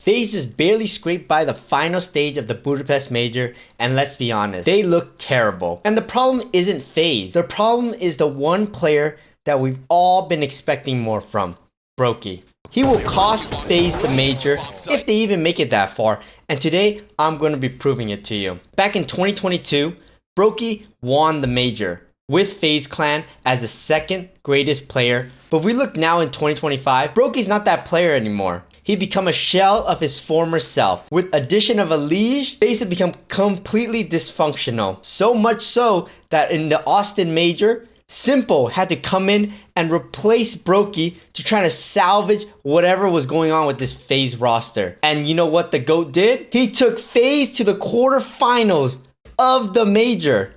FaZe just barely scraped by the final stage of the Budapest Major, and let's be honest, they look terrible. And the problem isn't FaZe. The problem is the one player that we've all been expecting more from, Broky. He will cost FaZe the Major if they even make it that far, and today I'm going to be proving it to you. Back in 2022, Broky won the Major with FaZe Clan as the second greatest player. But if we look now in 2025, Broky's not that player anymore. He become a shell of his former self. With addition of a liege, FaZe have become completely dysfunctional. So much so that in the Austin Major, Simple had to come in and replace Broky to try to salvage whatever was going on with this FaZe roster. And you know what the GOAT did? He took FaZe to the quarterfinals of the Major.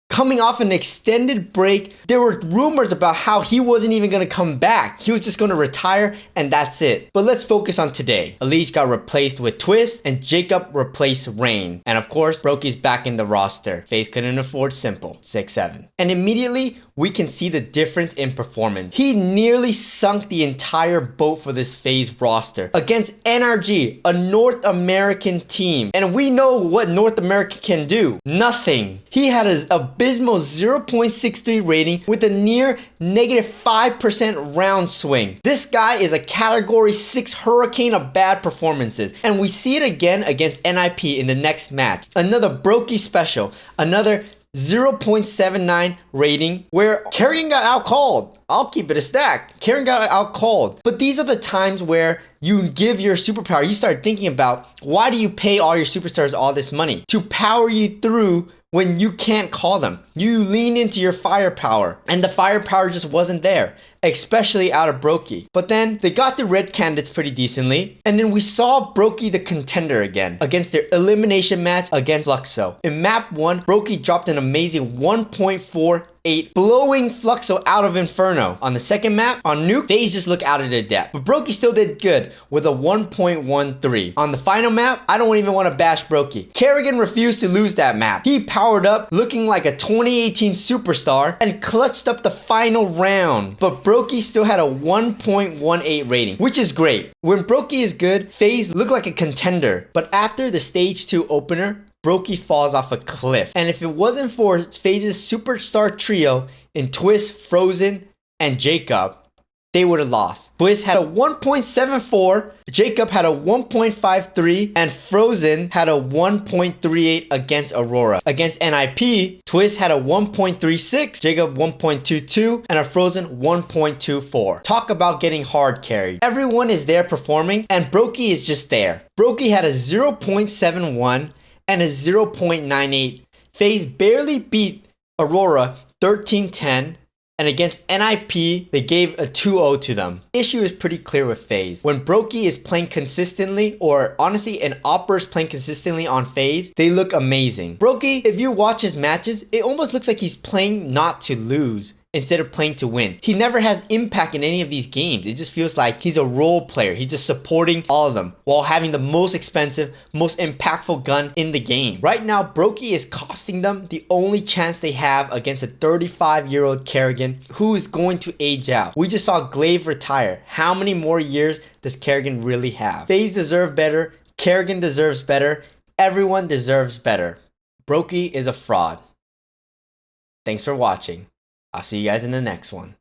Coming off an extended break, there were rumors about how he wasn't even going to come back. He was just going to retire and that's it. But let's focus on today. Elise got replaced with Twist and Jacob replaced Rain. And of course, Broky's back in the roster. FaZe couldn't afford Simple, 6-7. And immediately, we can see the difference in performance. He nearly sunk the entire boat for this FaZe roster against NRG, a North American team. And we know what North America can do. Nothing. He had an abysmal 0.63 rating with a near -5% round swing. This guy is a category 6 hurricane of bad performances. And we see it again against NIP in the next match. Another Broky special. Another 0.79 rating where Carrion got out-called. I'll keep it a stack. Carrion got out-called. But these are the times where you give your superpower. You start thinking about, why do you pay all your superstars all this money? To power you through when you can't call them. You lean into your firepower, and the firepower just wasn't there, especially out of Broky. But then they got the red candidates pretty decently, and then we saw Broky the contender again against their elimination match against Fluxo. In map 1, Broky dropped an amazing 1.48, blowing Fluxo out of Inferno. On the second map, on Nuke, FaZe just look out of their depth. But Broky still did good with a 1.13. On the final map, I don't even want to bash Broky. Kerrigan refused to lose that map. He powered up looking like a 2018 superstar and clutched up the final round. But Broky still had a 1.18 rating, which is great. When Broky is good, FaZe look like a contender. But after the stage 2 opener, Broky falls off a cliff. And if it wasn't for FaZe's superstar trio in Twist, Frozen, and Jacob, they would have lost. Twist had a 1.74, Jacob had a 1.53, and Frozen had a 1.38 against Aurora. Against NIP, Twist had a 1.36, Jacob 1.22, and a Frozen 1.24. Talk about getting hard carried. Everyone is there performing, and Broky is just there. Broky had a 0.71 and a 0.98. FaZe barely beat Aurora 13-10. And against NIP, they gave a 2-0 to them. Issue is pretty clear with FaZe. When Broky is playing consistently, or honestly, an Awper is playing consistently on FaZe, they look amazing. Broky, if you watch his matches, it almost looks like he's playing not to lose instead of playing to win. He never has impact in any of these games. It just feels like he's a role player. He's just supporting all of them while having the most expensive, most impactful gun in the game. Right now, Broky is costing them the only chance they have against a 35-year-old Kerrigan who is going to age out. We just saw Glaive retire. How many more years does Kerrigan really have? FaZe deserve better. Kerrigan deserves better. Everyone deserves better. Broky is a fraud. Thanks for watching. I'll see you guys in the next one.